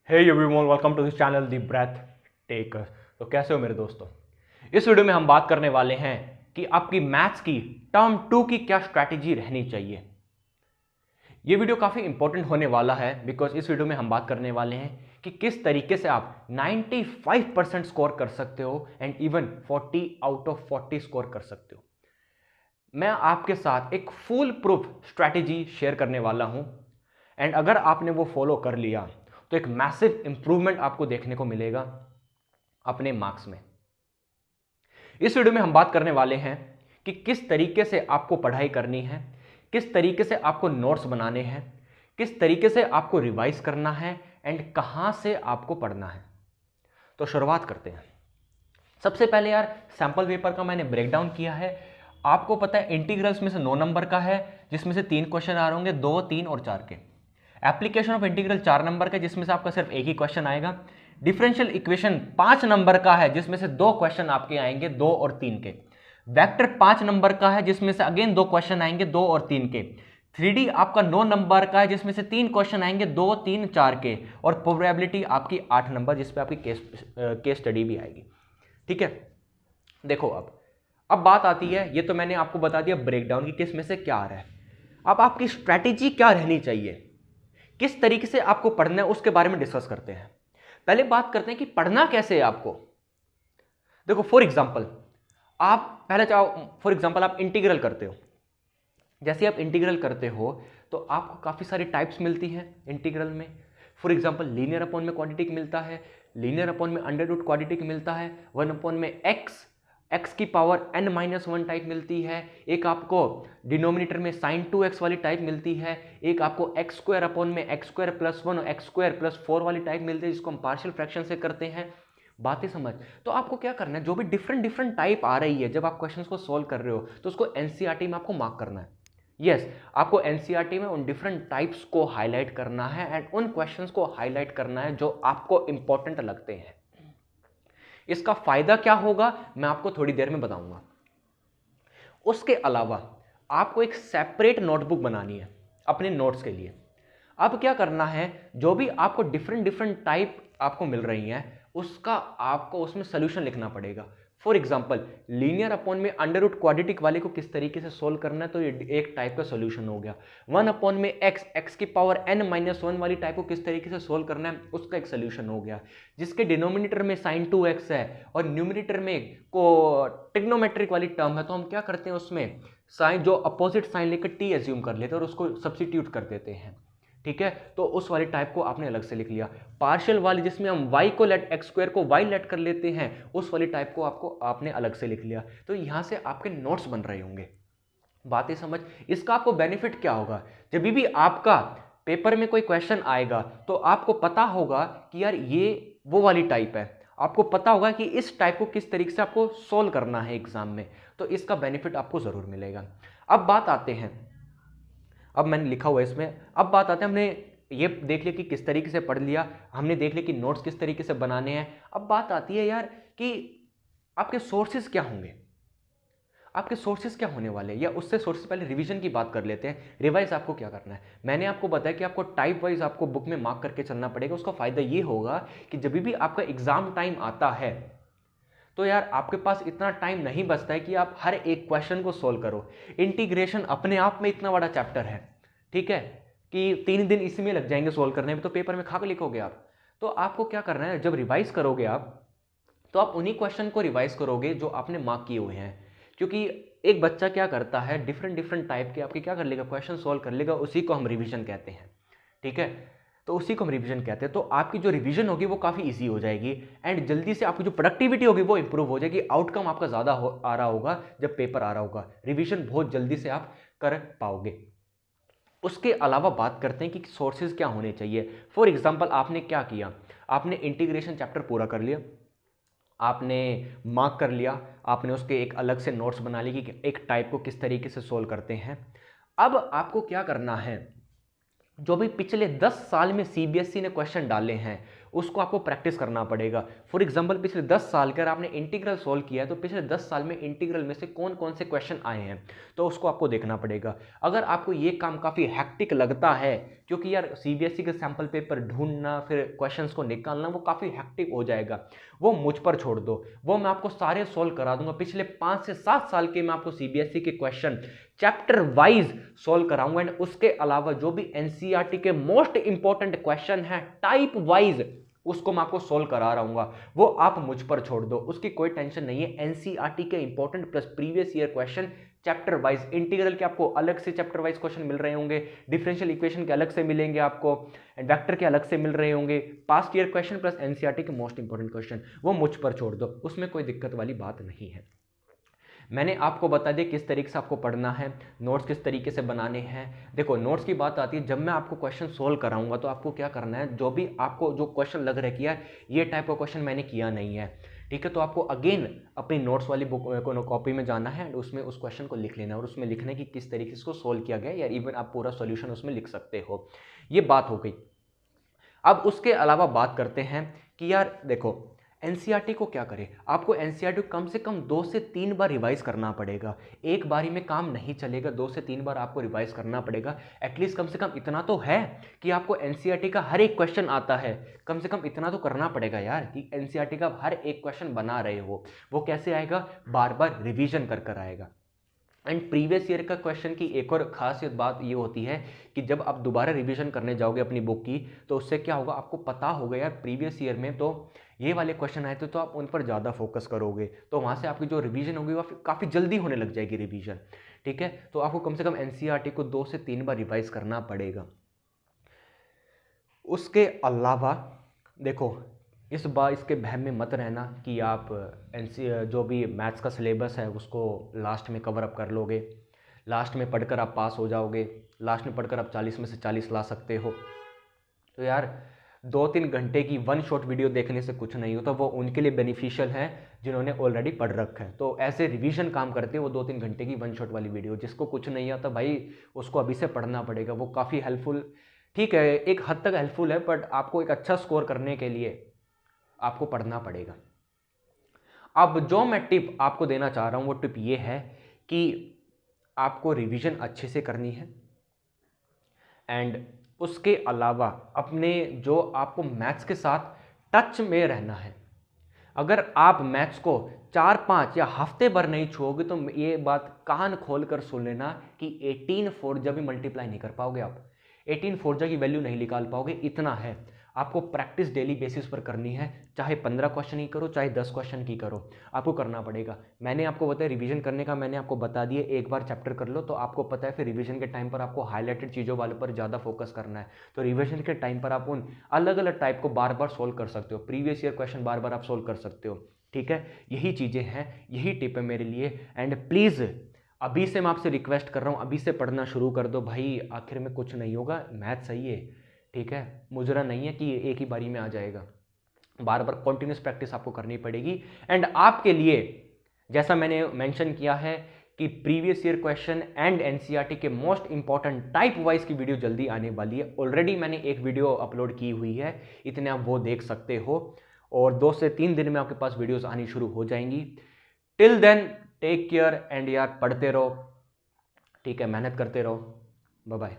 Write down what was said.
Hey everyone, welcome to this channel the breath taker. तो कैसे हो मेरे दोस्तों। इस वीडियो में हम बात करने वाले हैं कि आपकी मैथ्स की टर्म 2 की क्या स्ट्रैटेजी रहनी चाहिए। ये वीडियो काफ़ी इंपॉर्टेंट होने वाला है बिकॉज इस वीडियो में हम बात करने वाले हैं कि किस तरीके से आप 95% स्कोर कर सकते हो and even 40 out of 40 score कर सकते हो। मैं आपके साथ एक फुल प्रूफ स्ट्रैटेजी शेयर करने वाला हूं एंड अगर आपने वो फॉलो कर लिया तो एक मैसिव इंप्रूवमेंट आपको देखने को मिलेगा अपने मार्क्स में। इस वीडियो में हम बात करने वाले हैं कि किस तरीके से आपको पढ़ाई करनी है, किस तरीके से आपको नोट्स बनाने हैं, किस तरीके से आपको रिवाइज करना है एंड कहां से आपको पढ़ना है। तो शुरुआत करते हैं। सबसे पहले यार सैंपल पेपर का मैंने ब्रेकडाउन किया है। आपको पता है इंटीग्रल्स में से 9 नंबर का है जिसमें से 3 क्वेश्चन आ रहे होंगे, 2, 3 और 4 के। एप्लीकेशन ऑफ इंटीग्रल 4 नंबर का जिसमें से आपका सिर्फ एक ही क्वेश्चन आएगा। डिफरेंशियल इक्वेशन 5 नंबर का है जिसमें से 2 क्वेश्चन आपके आएंगे, 2 और 3 के। वेक्टर 5 नंबर का है जिसमें से अगेन 2 क्वेश्चन आएंगे, 2 और 3 के। 3D आपका 9 नंबर का है जिसमें से 3 क्वेश्चन आएंगे, 2, 3, 4 के। और प्रोबेबिलिटी आपकी 8 नंबर जिसपे आपकी केस स्टडी भी आएगी। ठीक है, देखो अब बात आती है, ये तो मैंने आपको बता दिया ब्रेकडाउन की किस में से क्या आ रहा है। अब आपकी स्ट्रैटेजी क्या रहनी चाहिए, किस तरीके से आपको पढ़ना है, उसके बारे में डिस्कस करते हैं। पहले बात करते हैं कि पढ़ना कैसे है आपको। देखो फॉर एग्जांपल आप इंटीग्रल करते हो। जैसे आप इंटीग्रल करते हो तो आपको काफ़ी सारी टाइप्स मिलती हैं इंटीग्रल में। फॉर एग्जांपल लीनियर अपॉन में क्वाड्रेटिक मिलता है, लीनियर अपॉन में अंडर रूट क्वाड्रेटिक मिलता है, 1 अपॉन में एक्स की पावर n-1 टाइप मिलती है, एक आपको डिनोमिनेटर में sin 2x वाली टाइप मिलती है, एक आपको एक्स स्क्वायर अपॉन में एक्स स्क्वायर प्लस 1 और एक्स स्क्वायर प्लस 4 वाली टाइप मिलती है जिसको हम पार्शियल फ्रैक्शन से करते हैं। बातें समझ। तो आपको क्या करना है, जो भी डिफरेंट टाइप आ रही है जब आप क्वेश्चंस को सॉल्व कर रहे हो तो उसको एनसीईआरटी में आपको मार्क करना है। यस, आपको एनसीईआरटी में उन डिफरेंट टाइप्स को हाईलाइट करना है एंड उन क्वेश्चंस को हाईलाइट करना है जो आपको इंपॉर्टेंट लगते हैं। इसका फायदा क्या होगा मैं आपको थोड़ी देर में बताऊंगा। उसके अलावा आपको एक सेपरेट नोटबुक बनानी है अपने नोट्स के लिए। अब क्या करना है, जो भी आपको डिफरेंट टाइप आपको मिल रही हैं उसका आपको उसमें सोल्यूशन लिखना पड़ेगा। फॉर एग्जांपल लीनियर अपॉन में अंडर रूट क्वाड्रेटिक वाले को किस तरीके से सोल्व करना है, तो ये एक टाइप का सोल्यूशन हो गया। 1 अपॉन में एक्स की पावर n-1 वाली टाइप को किस तरीके से सोल्व करना है उसका एक सोल्यूशन हो गया। जिसके डिनोमिनेटर में sin 2x है और न्यूमरेटर में को ट्रिग्नोमेट्रिक वाली टर्म है, तो हम क्या करते हैं उसमें साइन जो अपोजिट साइन लेकर t एज्यूम कर लेते हैं और उसको सब्स्टिट्यूट कर देते हैं। ठीक है, तो उस वाली टाइप को आपने अलग से लिख लिया। पार्शियल वाली जिसमें हम y को लेट एक्स स्क्वायर को y लेट कर लेते हैं उस वाली टाइप को आपने अलग से लिख लिया। तो यहां से आपके नोट्स बन रहे होंगे। बातें समझ। इसका आपको बेनिफिट क्या होगा, जब भी आपका पेपर में कोई क्वेश्चन आएगा तो आपको पता होगा कि यार ये वो वाली टाइप है, आपको पता होगा कि इस टाइप को किस तरीके से आपको सोल्व करना है एग्जाम में। तो इसका बेनिफिट आपको जरूर मिलेगा। अब बात आते हैं, अब मैंने लिखा हुआ है इसमें, अब बात आते हैं, हमने ये देख लिया कि किस तरीके से पढ़ लिया, हमने देख लिया कि नोट्स किस तरीके से बनाने हैं। अब बात आती है यार कि आपके सोर्सेज क्या होंगे, आपके सोर्सेज क्या होने वाले हैं, या उससे सोर्सेज पहले रिवीजन की बात कर लेते हैं। रिवाइज आपको क्या करना है, मैंने आपको बताया कि आपको टाइप वाइज आपको बुक में मार्क करके चलना पड़ेगा। उसका फायदा ये होगा कि जब भी आपका एग्जाम टाइम आता है तो यार आपके पास इतना टाइम नहीं बचता है कि आप हर एक क्वेश्चन को सोल्व करो। इंटीग्रेशन अपने आप में इतना बड़ा चैप्टर है, ठीक है, कि 3 दिन इसी में लग जाएंगे सोल्व करने में, तो पेपर में खाक लिखोगे आप। तो आपको क्या करना है, जब रिवाइज करोगे आप तो आप उन्हीं क्वेश्चन को रिवाइज करोगे जो आपने मार्क किए हुए हैं। क्योंकि एक बच्चा क्या करता है, डिफरेंट टाइप के आपके क्या कर लेगा, क्वेश्चन सोल्व कर लेगा, उसी को हम रिवीजन कहते हैं। ठीक है, तो उसी को हम रिवीजन कहते हैं। तो आपकी जो रिवीजन होगी वो काफ़ी इजी हो जाएगी एंड जल्दी से आपकी जो प्रोडक्टिविटी होगी वो इंप्रूव हो जाएगी। आउटकम आपका ज़्यादा आ रहा होगा जब पेपर आ रहा होगा, रिवीजन बहुत जल्दी से आप कर पाओगे। उसके अलावा बात करते हैं कि सोर्सेज क्या होने चाहिए। फॉर एग्जाम्पल आपने क्या किया, आपने इंटीग्रेशन चैप्टर पूरा कर लिया, आपने मार्क कर लिया, आपने उसके एक अलग से नोट्स बना लिए कि एक टाइप को किस तरीके से सोल्व करते हैं। अब आपको क्या करना है, जो भी पिछले 10 साल में सीबीएसई ने क्वेश्चन डाले हैं उसको आपको प्रैक्टिस करना पड़ेगा। फॉर एग्जांपल पिछले 10 साल के अगर आपने इंटीग्रल सॉल्व किया है तो पिछले 10 साल में इंटीग्रल में से कौन कौन से क्वेश्चन आए हैं तो उसको आपको देखना पड़ेगा। अगर आपको ये काम काफ़ी हैक्टिक लगता है, क्योंकि यार सीबीएसई के सैम्पल पेपर ढूंढना फिर क्वेश्चंस को निकालना वो काफ़ी हैक्टिक हो जाएगा, वो मुझ पर छोड़ दो, वो मैं आपको सारे सॉल्व करा दूंगा। पिछले 5 से 7 साल के मैं आपको सीबीएसई के क्वेश्चन चैप्टर वाइज सॉल्व कराऊंगा। एंड उसके अलावा जो भी एनसीईआरटी के मोस्ट इंपॉर्टेंट क्वेश्चन है टाइप वाइज उसको मैं आपको सोल्व करा रहूंगा, वो आप मुझ पर छोड़ दो, उसकी कोई टेंशन नहीं है। एनसीईआरटी के important plus previous year question chapter wise, integral के आपको अलग से चैप्टर वाइज क्वेश्चन मिल रहे होंगे, डिफरेंशियल इक्वेशन के अलग से मिलेंगे आपको, एंड वेक्टर के अलग से मिल रहे होंगे, past year question plus NCERT के मोस्ट इंपॉर्टेंट क्वेश्चन वो मुझ पर छोड़ दो, उसमें कोई दिक्कत वाली बात नहीं है। मैंने आपको बता दिया किस तरीके से आपको पढ़ना है, नोट्स किस तरीके से बनाने हैं। देखो नोट्स की बात आती है, जब मैं आपको क्वेश्चन सोल्व कराऊंगा तो आपको क्या करना है, जो भी आपको जो क्वेश्चन लग रहा है कि यार ये टाइप का क्वेश्चन मैंने किया नहीं है, ठीक है, तो आपको अगेन अपनी नोट्स वाली बुक को कॉपी में जाना है, उसमें उस क्वेश्चन को लिख लेना है और उसमें लिखना है कि किस तरीके से इसको सोल्व किया गया, या इवन आप पूरा सोल्यूशन उसमें लिख सकते हो। ये बात हो गई। अब उसके अलावा बात करते हैं कि यार देखो एनसीईआरटी को क्या करें, आपको एनसीईआरटी को कम से कम 2 से 3 बार रिवाइज करना पड़ेगा। एक बारी में काम नहीं चलेगा, 2 से 3 बार आपको रिवाइज करना पड़ेगा। एटलीस्ट कम से कम इतना तो है कि आपको एनसीईआरटी का हर एक क्वेश्चन आता है, कम से कम इतना तो करना पड़ेगा यार कि एनसीईआरटी का हर एक क्वेश्चन बना रहे हो। वो कैसे आएगा, बार बार रिविजन कर कर आएगा। एंड प्रीवियस ईयर का क्वेश्चन की एक और खासियत बात ये होती है कि जब आप दोबारा रिवीजन करने जाओगे अपनी बुक की तो उससे क्या होगा, आपको पता होगा यार प्रीवियस ईयर में तो ये वाले क्वेश्चन आए थे, तो आप उन पर ज़्यादा फोकस करोगे, तो वहाँ से आपकी जो रिवीजन होगी वो काफ़ी जल्दी होने लग जाएगी रिवीजन, ठीक है। तो आपको कम से कम एनसीईआरटी को 2 से 3 बार रिवाइज करना पड़ेगा। उसके अलावा देखो इस बार इसके बहम में मत रहना कि आप जो भी मैथ्स का सिलेबस है उसको लास्ट में कवर अप कर लोगे, लास्ट में पढ़कर आप पास हो जाओगे, लास्ट में पढ़कर आप 40 में से 40 ला सकते हो। तो यार 2-3 घंटे की वन शॉट वीडियो देखने से कुछ नहीं होता, वो उनके लिए बेनिफिशियल है जिन्होंने ऑलरेडी पढ़ रखा है। तो ऐसे रिवीजन काम करते हैं वो 2-3 घंटे की वन शॉट वाली वीडियो। जिसको कुछ नहीं आता भाई उसको अभी से पढ़ना पड़ेगा, वो काफ़ी हेल्पफुल, ठीक है एक हद तक हेल्पफुल है, बट आपको एक अच्छा स्कोर करने के लिए आपको पढ़ना पड़ेगा। अब जो मैं टिप आपको देना चाह रहा हूं वो टिप ये है कि आपको रिवीजन अच्छे से करनी है, एंड उसके अलावा अपने जो आपको मैथ्स के साथ टच में रहना है। अगर आप मैथ्स को 4-5 या हफ्ते भर नहीं छुओगे तो ये बात कान खोल कर सुन लेना कि 18 फोर्जा भी मल्टीप्लाई नहीं कर पाओगे आप, 18 फोर्जा की वैल्यू नहीं निकाल पाओगे। इतना है, आपको प्रैक्टिस डेली बेसिस पर करनी है, चाहे 15 क्वेश्चन ही करो चाहे 10 क्वेश्चन की करो, आपको करना पड़ेगा। मैंने आपको बताया रिवीजन करने का, मैंने आपको बता दिया एक बार चैप्टर कर लो तो आपको पता है फिर रिवीजन के टाइम पर आपको हाईलाइटेड चीज़ों वाले पर ज़्यादा फोकस करना है। तो रिवीजन के टाइम पर आप उन अलग अलग टाइप को बार बार सोल्व कर सकते हो, प्रीवियस ईयर क्वेश्चन बार बार आप सोल्व कर सकते हो, ठीक है। यही चीज़ें हैं, यही टिप है मेरे लिए। एंड प्लीज़ अभी से मैं आपसे रिक्वेस्ट कर रहा हूँ, अभी से पढ़ना शुरू कर दो भाई, आखिर में कुछ नहीं होगा, मैथ सही है, ठीक है, मुजरा नहीं है कि एक ही बारी में आ जाएगा, बार बार कॉन्टिन्यूस प्रैक्टिस आपको करनी पड़ेगी। एंड आपके लिए जैसा मैंने मेंशन किया है कि previous year question and NCERT के मोस्ट इंपॉर्टेंट टाइप वाइज की वीडियो जल्दी आने वाली है। ऑलरेडी मैंने एक वीडियो अपलोड की हुई है, इतने आप वो देख सकते हो, और 2 से 3 दिन में आपके पास वीडियोस आनी शुरू हो जाएंगी। Till then take care and यार पढ़ते रहो, ठीक है, मेहनत करते रहो, बाय बाय।